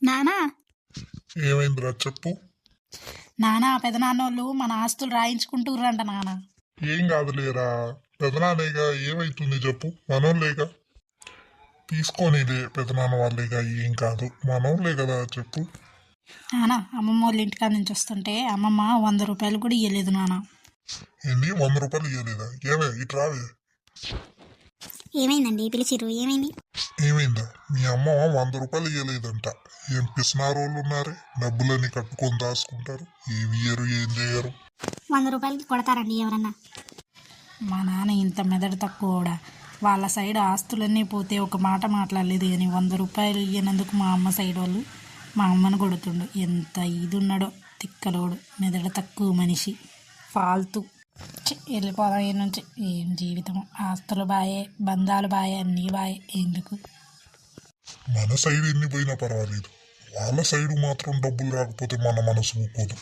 నానా ఏమైందిరా చెప్పు. నానా పెదనాన్నోళ్ళు మన ఆస్తులు రాయించుకుంటుర్రంట నానా. ఏం కాదులేరా, పెదనాన్నేగా, ఏమైతుంది చెప్పు. మనోళ్ళేగా, తీసుకొనిలే. పెదనాన్న వాళ్ళేగా, ఏం కాదు, మనోళ్ళే కదా, చెప్పు. నానా అమ్మమ్మ వాళ్ళ ఇంటికాడ నుంచి వస్తుంటే అమ్మమ్మ 100 రూపాయలు కూడా ఇవ్వలేదు నానా. ఏంది, 100 రూపాయలు ఇవ్వలేదా? ఏమే, ఇటు రావే. ఏమైందండి పిలిచిర్రు? ఏమైంది? ఏమైందా? మీ అమ్మ 100 రూపాయలు ఇవ్వలేదంట. ఏం పిసినారోళ్ళు ఉన్నారే, డబ్బులన్నీ కట్టుకొని దాచుకుంటారు, ఏమి ఇయ్యరు, ఏం చేయరు. 100 రూపాయలకి కొడతారండి ఎవరన్నా? మా నాన్న ఇంత మెదడు తక్కువ కూడా. వాళ్ళ సైడ్ ఆస్తులన్నీ పోతే ఒక మాట మాట్లాడలేదు కానీ 100 రూపాయలు ఇయ్యనందుకు మా అమ్మ సైడ్ వాళ్ళు మా అమ్మను కొడుతుండు. ఎంత ఇది ఉన్నాడో తిక్కలోడు, మెదడు తక్కువ మనిషి, ఫాల్తూ. వెళ్ళిపోదాం ఈ నుంచి. ఏం జీవితం, ఆస్తులు బాయే, బంధాలు బాయే, అన్నీ బాయే, ఎందుకు. మన సైడ్ ఎన్ని పోయినా పర్వాలేదు, వాళ్ళ సైడ్ మాత్రం డబ్బులు రాకపోతే మన మనసు ఊకోదు.